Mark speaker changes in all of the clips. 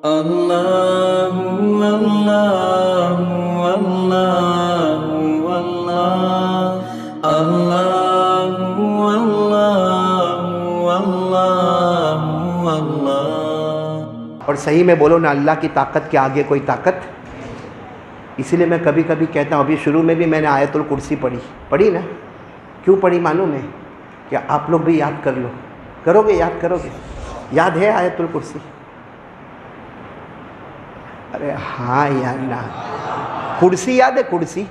Speaker 1: اللہ اللہ اللہ اللہ اللہ اللہ اللہ۔
Speaker 2: اور صحیح میں بولو نا، اللہ کی طاقت کے آگے کوئی طاقت۔ اسی لیے میں کبھی کبھی کہتا ہوں، ابھی شروع میں بھی میں نے آیت الکرسی پڑھی نا۔ کیوں پڑھی معلوم ہے؟ کہ آپ لوگ بھی یاد کر لو، کرو گے، یاد کرو گے۔ یاد ہے آیت الکرسی؟ ارے ہاں یا نا، کرسی یاد ہے؟ کرسی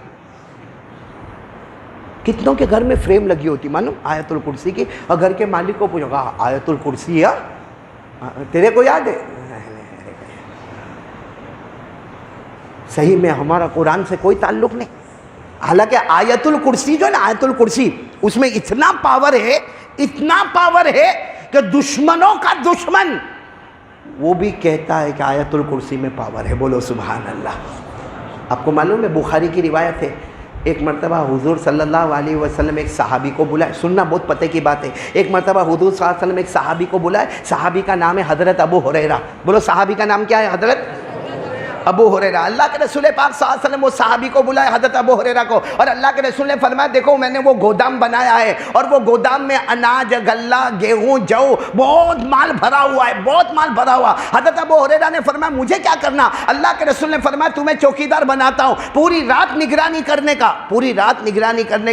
Speaker 2: کتنوں کے گھر میں فریم لگی ہوتی معلوم آیت الکرسی کی، اور گھر کے مالک کو پوچھو گا آیت الکرسی ہے تیرے کو یاد ہے؟ صحیح میں ہمارا قرآن سے کوئی تعلق نہیں۔ حالانکہ آیت الکرسی جو ہے نا، آیت الکرسی، اس میں اتنا پاور ہے کہ دشمنوں کا دشمن وہ بھی کہتا ہے کہ آیت الکرسی میں پاور ہے۔ بولو سبحان اللہ۔ آپ کو معلوم ہے بخاری کی روایت ہے، ایک مرتبہ حضور صلی اللہ علیہ وسلم ایک صحابی کو بلائے، سننا بہت پتہ کی بات ہے۔ ایک مرتبہ حضور صلی اللہ علیہ وسلم ایک صحابی کو بلائے، صحابی کا نام ہے حضرت ابو ہریرہ۔ بولو صحابی کا نام کیا ہے؟ حضرت ابو ہریرہ۔ اللہ کے رسول پاک صلی اللہ علیہ وسلم وہ صحابی کو بلائے، حضرت ابو ہریرہ کو، اور اللہ کے رسول نے فرمایا دیکھو میں نے وہ گودام بنایا ہے، اور وہ گودام میں اناج، غلہ، گیہوں، جو بہت مال بھرا ہوا ہے، بہت مال بھرا ہوا۔ حضرت ابو ہریرہ نے فرمایا مجھے کیا کرنا؟ اللہ کے رسول نے فرمایا تمہیں چوکیدار بناتا ہوں، پوری رات نگرانی کرنے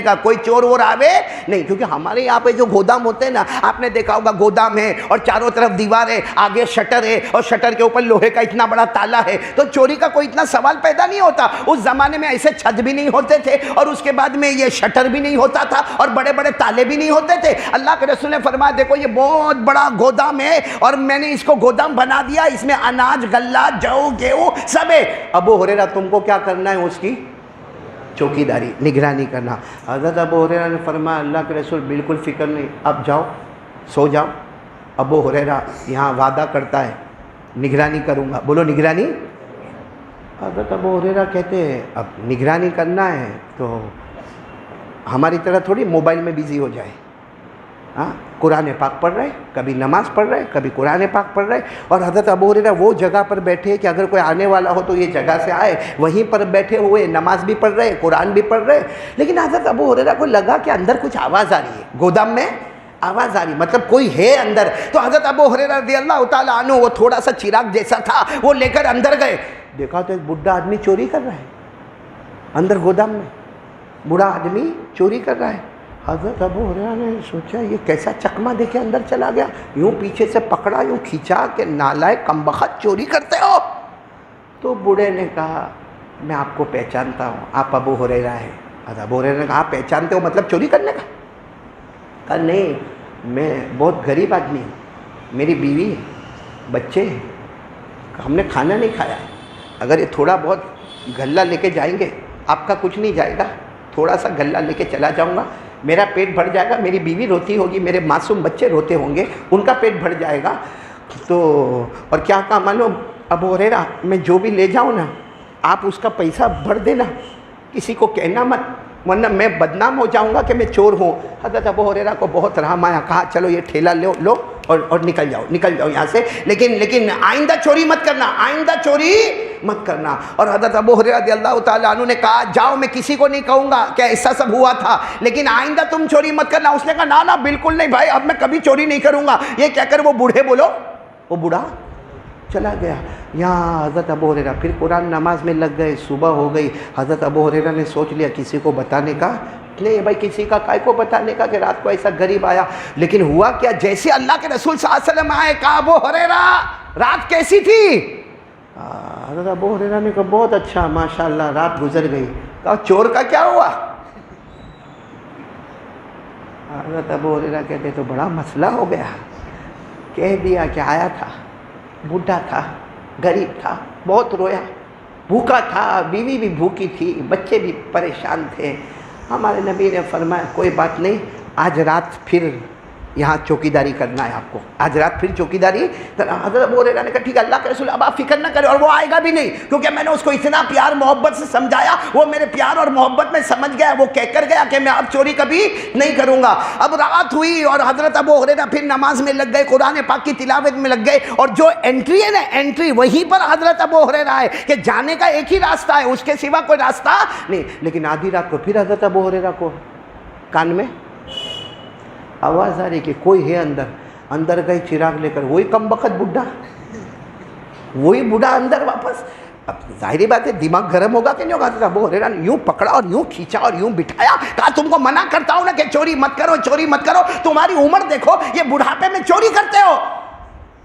Speaker 2: کا، کوئی چور وور آوے نہیں۔ کیونکہ ہمارے یہاں پہ جو گودام ہوتے ہیں نا، آپ نے دیکھا ہوگا گودام ہے اور چاروں طرف دیوار ہے، آگے شٹر ہے، اور شٹر کے اوپر لوہے کا اتنا بڑا تالا ہے، تو چوری کا کوئی اتنا سوال پیدا نہیں ہوتا۔ اس زمانے میں ایسے چھت بھی نہیں ہوتے تھے، اور اس کے بعد میں یہ شٹر بھی نہیں ہوتا تھا، اور بڑے بڑے تالے بھی نہیں ہوتے تھے۔ اللہ کے رسول نے فرمایا دیکھو یہ بہت بڑا گودام ہے، اور میں نے اس کو گودام بنا دیا، اس میں اناج، غلہ، جو، گیہوں سب ہے۔ ابو ہریرہ تم کو کیا کرنا ہے؟ اس کی چوکیداری، نگرانی کرنا۔ حضرت ابو ہریرہ نے فرمایا اللہ کے رسول بالکل فکر نہیں، اب جاؤ سو جاؤ۔ ابو ہریرہ یہاں وعدہ کرتا ہے نگرانی کروں گا۔ بولو نگرانی۔ حضرت ابو ہریرہ کہتے ہیں اب نگرانی کرنا ہے تو ہماری طرح تھوڑی موبائل میں بیزی ہو جائے۔ ہاں، قرآن پاک پڑھ رہے، کبھی نماز پڑھ رہے، کبھی قرآن پاک پڑھ رہے، اور حضرت ابو ہریرہ وہ جگہ پر بیٹھے کہ اگر کوئی آنے والا ہو تو یہ جگہ سے آئے، وہیں پر بیٹھے ہوئے نماز بھی پڑھ رہے، قرآن بھی پڑھ رہے۔ لیکن حضرت ابو ہریرہ کو لگا کہ اندر کچھ آواز آ رہی ہے، گودام میں آواز آ رہی، مطلب کوئی ہے اندر۔ تو حضرت ابو ہریرہ رضی اللہ تعالیٰ عنہ وہ تھوڑا سا چراغ جیسا تھا وہ لے کر اندر گئے، دیکھا تو ایک بڈھا آدمی چوری کر رہا ہے اندر گودام میں، بوڑھا آدمی چوری کر رہا ہے۔ حضرت ابو ہریرہ نے سوچا یہ کیسا چکما دے کے اندر چلا گیا، یوں پیچھے سے پکڑا، یوں کھینچا کہ نالائق کمبخت چوری کرتے ہو۔ تو بوڑھے نے کہا میں آپ کو پہچانتا ہوں، آپ ابو ہریرہ ہیں۔ حضرت ابو ہریرہ نے کہا آپ پہچانتے ہو مطلب چوری کرنے کا؟ کہا نہیں، میں بہت غریب آدمی ہوں، میری بیوی ہے، بچے ہیں، ہم نے کھانا نہیں کھایا، اگر یہ تھوڑا بہت غلہ لے کے جائیں گے آپ کا کچھ نہیں جائے گا، تھوڑا سا غلہ لے کے چلا جاؤں گا، میرا پیٹ بھر جائے گا، میری بیوی روتی ہوگی، میرے معصوم بچے روتے ہوں گے، ان کا پیٹ بھر جائے گا۔ تو اور کیا کہا معلوم؟ ابو ہریرہ میں جو بھی لے جاؤں نا آپ اس کا پیسہ بھر دینا، کسی کو کہنا مت، ورنہ میں بدنام ہو جاؤں گا کہ میں چور ہوں۔ حضرت ابو ہریرہ کو بہت رحم آیا، کہا چلو یہ ٹھیلا لو اور نکل جاؤ یہاں سے، لیکن آئندہ چوری مت کرنا، اور حضرت ابو ہریرہ رضی اللہ تعالیٰ عنہ نے کہا جاؤ، میں کسی کو نہیں کہوں گا کہ ایسا سب ہوا تھا، لیکن آئندہ تم چوری مت کرنا۔ اس نے کہا نا بالکل نہیں بھائی، اب میں کبھی چوری نہیں کروں گا۔ یہ کہہ کر وہ بوڑھا چلا گیا۔ یہاں حضرت ابو ہریرہ پھر قرآن نماز میں لگ گئے، صبح ہو گئی۔ حضرت ابو ہریرہ نے سوچ لیا کسی کو بتانے کا نہیں بھائی، کسی کا کائے کو بتانے کا کہ رات کو ایسا غریب آیا۔ لیکن ہوا کیا، جیسے اللہ کے رسول صلی اللہ علیہ وسلم آئے، کہا ابو ہریرہ رات کیسی تھی؟ حضرت ابو ہریرہ نے کہا بہت اچھا، ماشاءاللہ، رات گزر گئی۔ کہا چور کا کیا ہوا؟ حضرت ابو ہریرہ کہتے تو بڑا مسئلہ ہو گیا، کہہ دیا کہ آیا تھا، بوڑھا تھا، غریب تھا، بہت رویا، بھوکا تھا، بیوی بھی بھوکی تھی، بچے بھی پریشان تھے۔ ہمارے نبی نے فرمایا کوئی بات نہیں، آج رات پھر یہاں چوکیداری کرنا ہے آپ کو، آج رات پھر چوکیداری۔ حضرت ابو ہریرہ نے کہا ٹھیک ہے اللہ کے رسول اب آپ فکر نہ کریں، اور وہ آئے گا بھی نہیں کیونکہ میں نے اس کو اتنا پیار محبت سے سمجھایا، وہ میرے پیار اور محبت میں سمجھ گیا، وہ کہہ کر گیا کہ میں اب چوری کبھی نہیں کروں گا۔ اب رات ہوئی اور حضرت ابو ہریرہ پھر نماز میں لگ گئے، قرآن پاک کی تلاوت میں لگ گئے، اور جو انٹری ہے نا انٹری وہیں پر حضرت ابو ہریرہ ہے کہ جانے کا ایک ہی راستہ ہے، اس کے سوا کوئی راستہ نہیں۔ لیکن آدھی رات کو پھر حضرت ابو ہریرہ کو کان میں آواز آ رہی کہ کوئی ہے اندر، اندر گئے چراغ لے کر، وہی کم بخت بڈھا، وہی بوڑھا اندر واپس۔ اب ظاہری بات ہے دماغ گرم ہوگا کہ نہیں ہوگا؟ حضرت ابو ہریرہ نے یوں پکڑا اور یوں کھینچا اور یوں بٹھایا، کہا تم کو منع کرتا ہوں نا کہ چوری مت کرو، چوری مت کرو، تمہاری عمر دیکھو، یہ بڑھاپے میں چوری کرتے ہو۔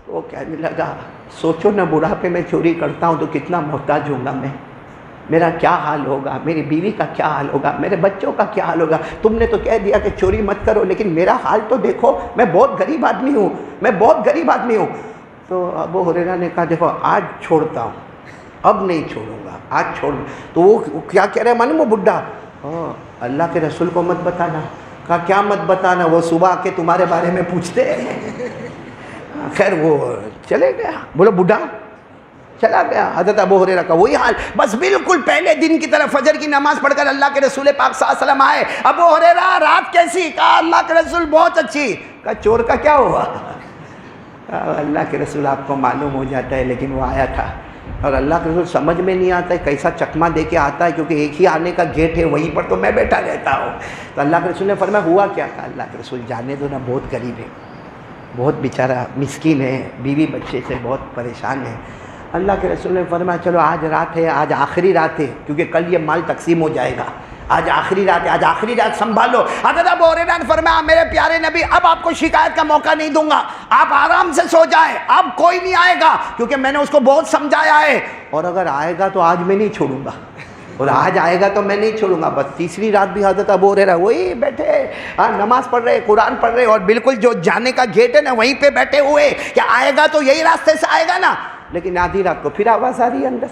Speaker 2: وہ کہنے لگا سوچو نا بڑھاپے میں چوری کرتا ہوں تو کتنا محتاج ہوں گا میں، میرا کیا حال ہوگا، میری بیوی کا کیا حال ہوگا، میرے بچوں کا کیا حال ہوگا۔ تم نے تو کہہ دیا کہ چوری مت کرو، لیکن میرا حال تو دیکھو، میں بہت غریب آدمی ہوں، میں بہت غریب آدمی ہوں۔ تو ابو ہریرہ نے کہا دیکھو آج چھوڑتا ہوں، اب نہیں چھوڑوں گا، آج چھوڑ۔ تو وہ کیا کہہ رہے معلوم وہ بڈھا، اللہ کے رسول کو مت بتانا۔ کہا کیا مت بتانا؟ وہ صبح آ کے تمہارے بارے میں پوچھتے ہیں۔ خیر وہ چلے گیا، بولو بڈھا چلا گیا۔ حضرت ابو ہریرہ کا وہی حال، بس بالکل پہلے دن کی طرح فجر کی نماز پڑھ کر اللہ کے رسول پاک صلی اللہ علیہ وسلم آئے۔ ابو ہریرہ رات کیسی؟ کہا اللہ کے رسول بہت اچھی۔ کہا چور کا کیا ہوا؟ اللہ کے رسول آپ کو معلوم ہو جاتا ہے، لیکن وہ آیا تھا اور اللہ کے رسول سمجھ میں نہیں آتا ہے کیسا چکما دے کے آتا ہے، کیونکہ ایک ہی آنے کا گیٹ ہے، وہیں پر تو میں بیٹھا رہتا ہوں۔ تو اللہ کے رسول نے فرمایا ہوا کیا؟ کہا اللہ کے رسول جانے دو نا، بہت غریب ہے، بہت بیچارہ مسکین ہے، بیوی بچے سے بہت پریشان ہے۔ اللہ کے رسول نے فرمایا چلو آج رات ہے، آج آخری رات ہے، کیونکہ کل یہ مال تقسیم ہو جائے گا، آج آخری رات ہے، آج آخری رات سنبھالو۔ حضرت ابو ہریرہ نے فرمایا میرے پیارے نبی اب آپ کو شکایت کا موقع نہیں دوں گا، آپ آرام سے سو جائیں، اب کوئی نہیں آئے گا، کیونکہ میں نے اس کو بہت سمجھایا ہے، اور اگر آئے گا تو آج میں نہیں چھوڑوں گا، اور آج آئے گا تو میں نہیں چھوڑوں گا۔ بس تیسری رات بھی حضرت ابو ہریرہ وہی بیٹھے نماز پڑھ رہے، قرآن پڑھ رہے، اور بالکل جو جانے کا گیٹ ہے نا وہیں پہ بیٹھے ہوئے کہ آئے گا تو یہی راستے سے آئے گا نا۔ لیکن آدھی رات کو پھر آواز آ رہی ہے اندر۔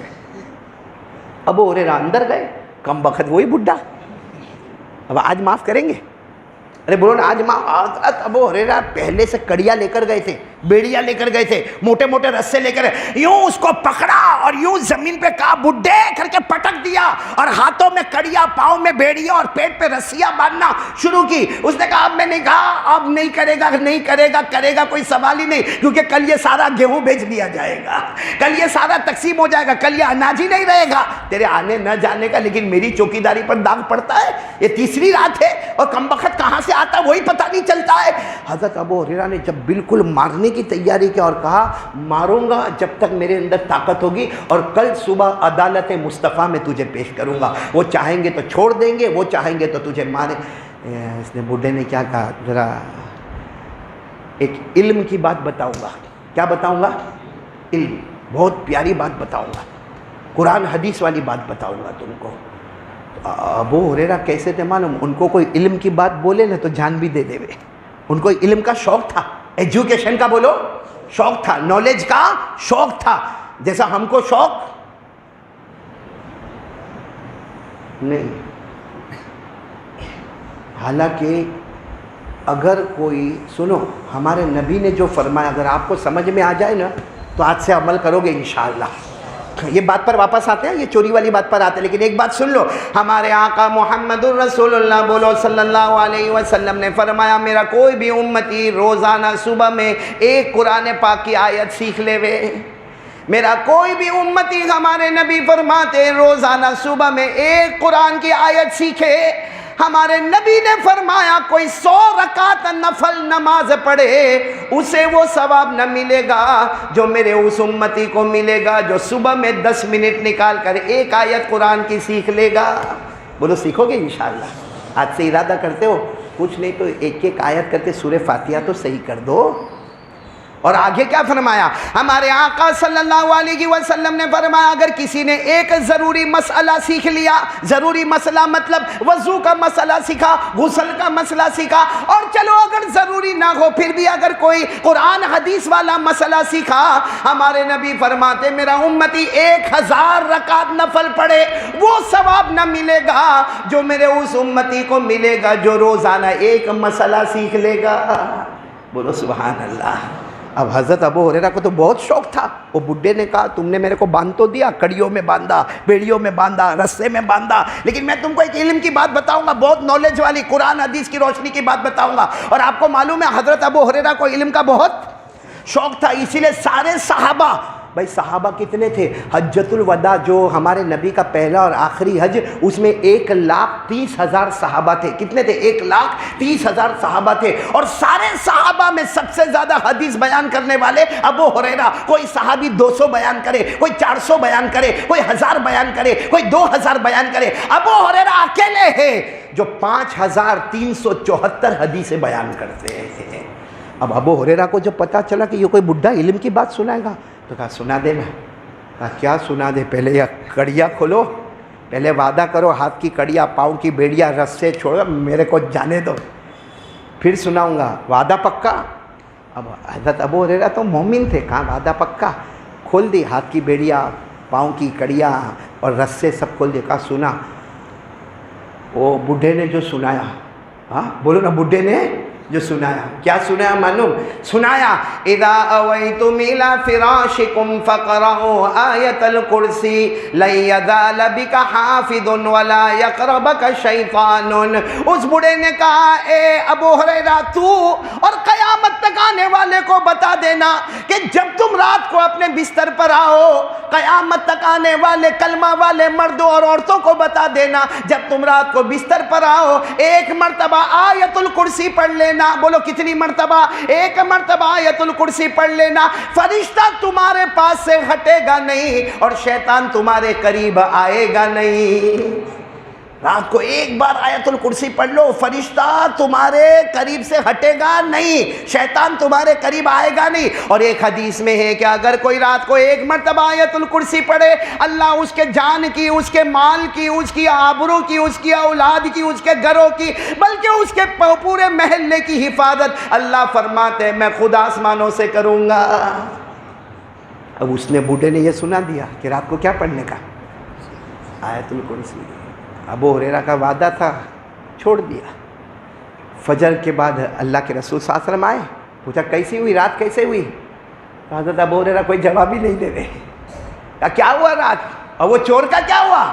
Speaker 2: ابو ہریرہ اندر گئے، کم بخت وہی بڈھا۔ اب آج معاف کریں گے؟ ارے بولو نا آج معاف۔ ابو ہریرہ پہلے سے کڑیا لے کر گئے تھے، بیڑیاں لے کر گئے تھے، موٹے موٹے رسے لے کر، یوں اس کو پکڑا اور یوں زمین پہ کہا بڈھے کر کے پٹک دیا، اور ہاتھوں میں کڑیا، پاؤں میں بیڑیاں اور پیٹ پہ رسیاں باندھنا شروع کی۔ اس نے کہا اب میں نے کہا اب نہیں کرے گا، نہیں کرے گا، کرے گا کوئی سوال ہی نہیں، کیونکہ کل یہ سارا گیہوں بیچ دیا جائے گا، کل یہ سارا تقسیم ہو جائے گا، کل یہ اناج ہی نہیں رہے گا تیرے آنے نہ جانے کا، لیکن میری چوکیداری پر داغ پڑتا ہے۔ یہ تیسری رات ہے اور کم بخت کہاں سے آتا ہے وہی پتہ نہیں چلتا ہے۔ حضرت ابو ہریرہ نے جب بالکل مارنے کی تیاری کی اور کہا ماروں گا جب تک میرے اندر طاقت ہوگی، اور کل صبح عدالت مصطفیٰ میں تجھے پیش کروں گا، وہ چاہیں گے تو چھوڑ دیں گے، وہ چاہیں گے تو تجھے ماریں۔ اس نے بڈھے نے کیا کہا، ذرا ایک علم کی بات بتاؤں گا۔ کیا بتاؤں گا؟ علم، بہت پیاری بات بتاؤں گا، قرآن حدیث والی بات بتاؤں گا تم کو۔ ابو ہریرہ کیسے تھے معلوم؟ ان کو کوئی علم کی بات بولے نا تو جان بھی دے دے وے، ان کو علم کا شوق تھا، ایجوکیشن کا بولو شوق تھا، نالج کا شوق تھا، جیسا ہم کو شوق نہیں۔ حالانکہ اگر کوئی سنو، ہمارے نبی نے جو فرمایا اگر آپ کو سمجھ میں آ جائے نا تو آج سے عمل کرو گے انشاءاللہ۔ یہ بات پر واپس آتے ہیں، یہ چوری والی بات پر آتے ہیں، لیکن ایک بات سن لو، ہمارے آقا محمد الرسول اللہ بولو صلی اللہ علیہ وسلم نے فرمایا میرا کوئی بھی امتی روزانہ صبح میں ایک قرآن پاک کی آیت سیکھ لے وے، میرا کوئی بھی امتی، ہمارے نبی فرماتے روزانہ صبح میں ایک قرآن کی آیت سیکھے۔ ہمارے نبی نے فرمایا کوئی 100 رکعت نفل نماز پڑھے اسے وہ ثواب نہ ملے گا جو میرے اس امتی کو ملے گا جو صبح میں 10 منٹ نکال کر ایک آیت قرآن کی سیکھ لے گا۔ بولو سیکھو گے انشاءاللہ؟ آج سے ارادہ کرتے ہو؟ کچھ نہیں تو ایک ایک آیت کرتے سورہ فاتحہ تو صحیح کر دو۔ اور آگے کیا فرمایا ہمارے آقا صلی اللہ علیہ وسلم نے فرمایا اگر کسی نے ایک ضروری مسئلہ سیکھ لیا، ضروری مسئلہ مطلب وضو کا مسئلہ سیکھا، غسل کا مسئلہ سیکھا، اور چلو اگر ضروری نہ ہو پھر بھی اگر کوئی قرآن حدیث والا مسئلہ سیکھا، ہمارے نبی فرماتے میرا امتی 1000 رکعت نفل پڑھے وہ ثواب نہ ملے گا جو میرے اس امتی کو ملے گا جو روزانہ ایک مسئلہ سیکھ لے گا۔ بولو سبحان اللہ۔ اب حضرت ابو ہریرہ کو تو بہت شوق تھا، وہ بڈھے نے کہا تم نے میرے کو باندھ تو دیا، کڑیوں میں باندھا، بیڑیوں میں باندھا، رسے میں باندھا، لیکن میں تم کو ایک علم کی بات بتاؤں گا، بہت نالج والی، قرآن حدیث کی روشنی کی بات بتاؤں گا۔ اور آپ کو معلوم ہے حضرت ابو ہریرہ کو علم کا بہت شوق تھا، اسی لیے سارے صحابہ، بھائی صحابہ کتنے تھے؟ حجۃ الوداع جو ہمارے نبی کا پہلا اور آخری حج، اس میں 1,30,000 صحابہ تھے۔ کتنے تھے؟ 1,30,000 صحابہ تھے، اور سارے صحابہ میں سب سے زیادہ حدیث بیان کرنے والے ابو ہریرہ۔ کوئی صحابی 200 بیان کرے، کوئی 400 بیان کرے، کوئی 1000 بیان کرے، کوئی 2000 بیان کرے، ابو ہریرہ اکیلے ہیں جو 5374 حدیثیں بیان کرتے ہیں۔ اب ابو ہریرہ کو جب پتا چلا کہ یہ کوئی بڈھا علم کی بات سنائے گا، تو کہا سنا دے نا۔ کہا کیا سنا دے؟ پہلے یہ کڑیا کھولو، پہلے وعدہ کرو، ہاتھ کی کڑیا، پاؤں کی بیڑیا، رسے چھوڑو، میرے کو جانے دو، پھر سناؤں گا، وعدہ پکا؟ اب حضرت ابو ہریرہ تو مومن تھے، کہاں وعدہ پکا؟ کھول دی ہاتھ کی بیڑیا، پاؤں کی کڑیا اور رسے سب کھول دی، کہا سنا۔ وہ بڈھے نے جو سنایا، ہاں بولو نا، بڈھے نے جو سنایا، کیا سنایا معلوم؟ سنایا اذا اویتم الى فراشکم فقرؤوا آیۃ الکرسی لن یزال بک حافظ ولا یقربک شیطان۔ اس بوڑھے نے کہا اے ابو ہریرہ تو اور قیامت تک آنے والے کو بتا دینا کہ جب تم رات کو اپنے بستر پر آؤ، قیامت تک آنے والے کلمہ والے مردوں اور عورتوں کو بتا دینا، جب تم رات کو بستر پر آؤ ایک مرتبہ آیۃ الکرسی پڑھ لینا۔ بولو کتنی مرتبہ؟ ایک مرتبہ آیت الکرسی پڑھ لینا، فرشتہ تمہارے پاس سے ہٹے گا نہیں اور شیطان تمہارے قریب آئے گا نہیں۔ رات کو ایک بار آیت الکرسی پڑھ لو، فرشتہ تمہارے قریب سے ہٹے گا نہیں، شیطان تمہارے قریب آئے گا نہیں۔ اور ایک حدیث میں ہے کہ اگر کوئی رات کو ایک مرتبہ آیت الکرسی پڑھے، اللہ اس کے جان کی، اس کے مال کی، اس کی آبرو کی، اس کی اولاد کی، اس کے گھروں کی، بلکہ اس کے پورے محلے کی حفاظت اللہ فرماتے ہیں میں خود آسمانوں سے کروں گا۔ اب اس نے بوڑھے نے یہ سنا دیا کہ رات کو کیا پڑھنے کا؟ آیت الکرسی۔ ابو ہریرہ کا وعدہ تھا، چھوڑ دیا۔ فجر کے بعد اللہ کے رسول صلی اللہ علیہ وسلم آئے، پوچھا کیسی ہوئی رات، کیسے ہوئی؟ حضرت ابو ہریرہ کوئی جواب ہی نہیں دے رہے۔ کہا کیا ہوا رات؟ اور وہ چور کا کیا ہوا؟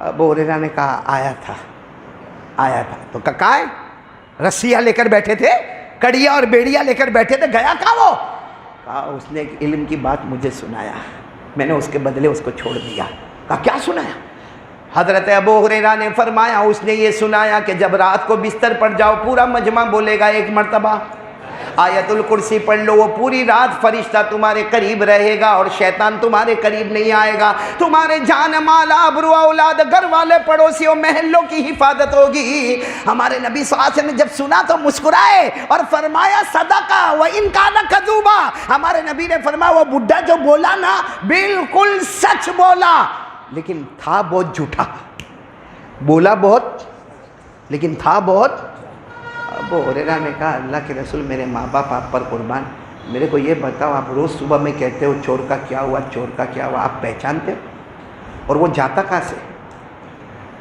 Speaker 2: ابو ہریرہ نے کہا آیا تھا۔ تو کہاں ہے؟ رسیاں لے کر بیٹھے تھے، کڑیا اور بیڑیا لے کر بیٹھے تھے، گیا کہاں وہ؟ کہا اس نے ایک علم کی بات مجھے سنایا، میں نے اس کے بدلے اس کو چھوڑ دیا۔ کہا کیا سنایا؟ حضرت ابو ہریرہ نے فرمایا اس نے یہ سنایا کہ جب رات کو بستر پر جاؤ، پورا مجمع بولے گا ایک مرتبہ آیت الکرسی پڑھ لو، وہ پوری رات فرشتہ تمہارے قریب رہے گا اور شیطان تمہارے قریب نہیں آئے گا، تمہارے جان مال آبرو اولاد گھر والے پڑوسیوں محلوں کی حفاظت ہوگی۔ ہمارے نبی صلی اللہ علیہ وسلم نے جب سنا تو مسکرائے اور فرمایا صدقہ وَإِنْ كَانَ كَذُوبًا۔ ہمارے نبی نے فرمایا وہ بڈھا جو بولا نا بالکل سچ بولا، لیکن تھا بہت جھوٹا، بولا بہت لیکن تھا بہت۔ ابو ہریرہ نے کہا اللہ کے رسول میرے ماں باپ آپ پر قربان، میرے کو یہ بتاؤ آپ روز صبح میں کہتے ہو چور کا کیا ہوا، چور کا کیا ہوا، آپ پہچانتے ہو؟ اور وہ جاتا کہاں سے؟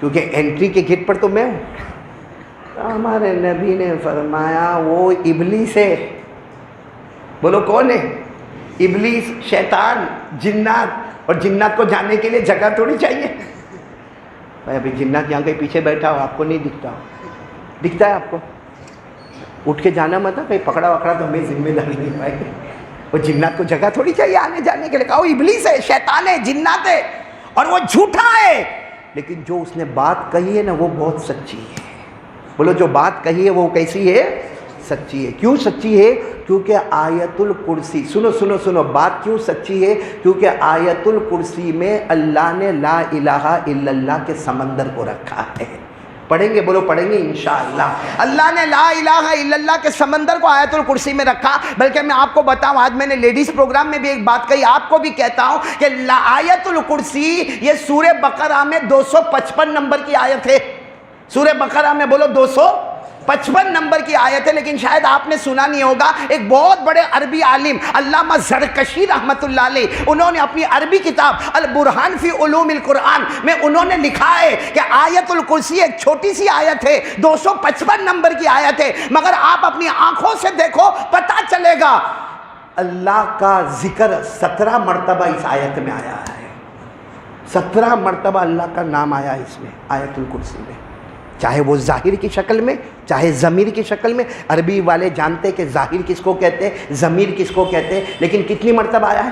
Speaker 2: کیونکہ انٹری کے گیٹ پر تو میں ہوں۔ ہمارے نبی نے فرمایا وہ ابلیس ہے۔ بولو کون ہے؟ ابلیس، شیطان، جنات۔ اور جنات کو جانے کے لیے جگہ تھوڑی چاہیے بھائی، ابھی جنات یہاں کے پیچھے بیٹھا ہو، آپ کو نہیں دکھتا ہو، دکھتا ہے آپ کو؟ اٹھ کے جانا مت، کہیں پکڑا وکڑا تو ہمیں ذمہ داری نہیں بھائی، وہ جنات کو جگہ تھوڑی چاہیے آنے جانے کے لیے۔ کہا وہ ابلیس ہے، شیطان ہے، جنات ہے، اور وہ جھوٹا ہے، لیکن جو اس نے بات کہی ہے نا وہ بہت سچی ہے۔ بولو جو بات کہی ہے وہ کیسی ہے؟ سچی ہے۔ کیوں سچی ہے؟ کیونکہ آیت الکرسی، سنو سنو سنو، بات کیوں سچی ہے؟ کیونکہ آیت الکرسی میں اللہ نے لا الہ الا اللہ کے سمندر کو رکھا ہے۔ پڑھیں گے؟ بولو پڑھیں گے انشاءاللہ۔ اللہ نے لا الہ الا اللہ کے سمندر کو آیت الکرسی میں رکھا۔ بلکہ میں آپ کو بتاؤں، آج میں نے لیڈیز پروگرام میں بھی ایک بات کہی، آپ کو بھی کہتا ہوں کہ آیت الکرسی یہ سورہ بقرہ میں 255 نمبر کی آیت ہے۔ سورہ بقرہ میں بولو 200 55 نمبر کی آیت ہے، لیکن شاید آپ نے سنا نہیں ہوگا، ایک بہت بڑے عربی عالم علامہ زرکشی رحمۃ اللہ علیہ، انہوں نے اپنی عربی کتاب البرہان فی علوم القرآن میں انہوں نے لکھا ہے کہ آیت الکرسی ایک چھوٹی سی آیت ہے، 255 نمبر کی آیت ہے، مگر آپ اپنی آنکھوں سے دیکھو پتہ چلے گا اللہ کا ذکر 17 مرتبہ اس آیت میں آیا ہے، 17 مرتبہ اللہ کا نام آیا اس میں آیت الکرسی میں، چاہے وہ ظاہر کی شکل میں چاہے ضمیر کی شکل میں۔ عربی والے جانتے کہ ظاہر کس کو کہتے ہیں، ضمیر کس کو کہتے ہیں، لیکن کتنی مرتبہ آیا ہے؟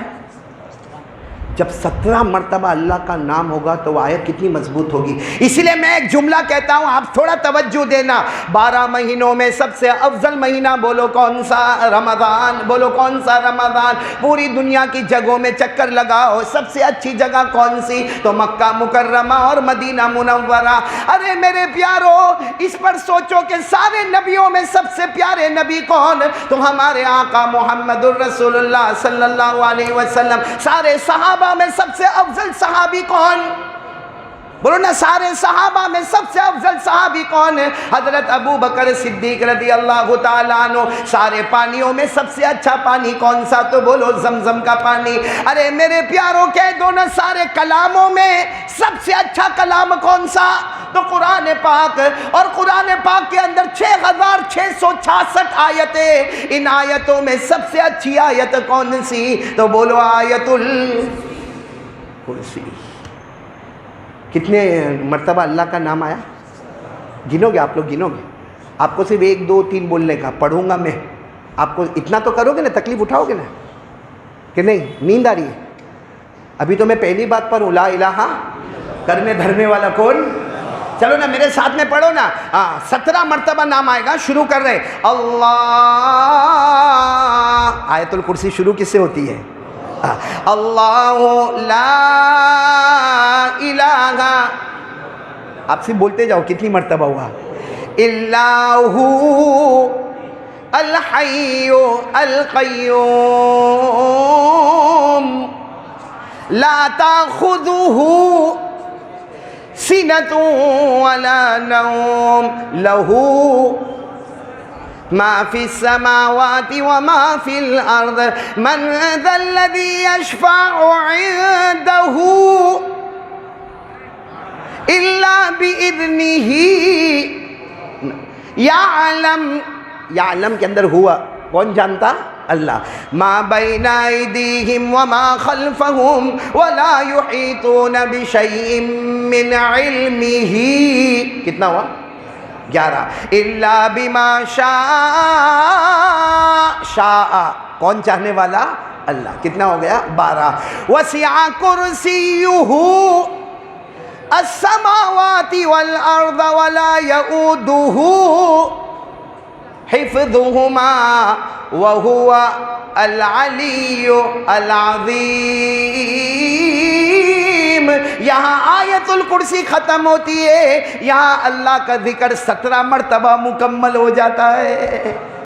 Speaker 2: جب 17 مرتبہ اللہ کا نام ہوگا تو وہ آیت کتنی مضبوط ہوگی۔ اسی لیے میں ایک جملہ کہتا ہوں، آپ تھوڑا توجہ دینا، 12 مہینوں میں سب سے افضل مہینہ بولو کون سا؟ رمضان۔ بولو کون سا؟ رمضان۔ پوری دنیا کی جگہوں میں چکر لگاؤ، سب سے اچھی جگہ کون سی؟ تو مکہ مکرمہ اور مدینہ منورہ۔ ارے میرے پیارو، اس پر سوچو کہ سارے نبیوں میں سب سے پیارے نبی کون؟ تو ہمارے آقا محمد الرسول اللہ صلی اللہ علیہ وسلم۔ سارے صحابہ میں سب سے افضل صحابی کون؟ بولو نا، سارے صحابہ میں سب سے افضل صحابی کون ہے؟ حضرت ابو بکر صدیق رضی اللہ تعالیٰ عنہ۔ سارے پانیوں میں سب سے اچھا پانی کون سا؟ تو بولو زمزم کا پانی۔ ارے میرے پیاروں، کہہ دو نا، سارے کلاموں میں سب سے اچھا کلام کون سا؟ تو قرآن پاک، اور قرآن پاک کے اندر 6666 آیتیں، ان آیتوں میں سب سے اچھی آیت کون سی؟ تو بولو آیت الکرسی۔ کتنے مرتبہ اللہ کا نام آیا؟ گنو گے آپ لوگ؟ گنو گے؟ آپ کو صرف 1 2 3 بولنے کا، پڑھوں گا میں، آپ کو اتنا تو کرو گے نا، تکلیف اٹھاؤ گے نا کہ نہیں؟ نیند آ رہی ہے؟ ابھی تو میں پہلی بات پر لا الہ کرنے دھرنے والا کون؟ چلو نا میرے ساتھ میں پڑھو نا، 17 مرتبہ نام آئے گا، شروع کر رہے اللہ۔ آیت الکرسی شروع کس سے ہوتی ہے؟ اللہ لا الہ، آپ سے بولتے جاؤ کتنی مرتبہ ہوا؟ اللہ الحی القیوم لا تأخذہ سنۃ ولا نوم لہ ما فی السماوات وما فی الارض من ذا الذی یشفع عنده الا باذنہ یعلم کے اندر ہوا کون جانتا؟ اللہ۔ ما بین ایدیہم وما خلفہم ولا یحیطون بشیء من علمہ، کتنا ہوا؟ 11۔ الا بما شاء، کون چاہنے والا؟ اللہ۔ کتنا ہو گیا؟ 12۔ وسع کرسیہ السماوات والارض ولا یؤودہ حفظہما وہو العلی العظیم۔ یہاں آیت الکرسی ختم ہوتی ہے، یہاں اللہ کا ذکر 17 مرتبہ مکمل ہو جاتا ہے۔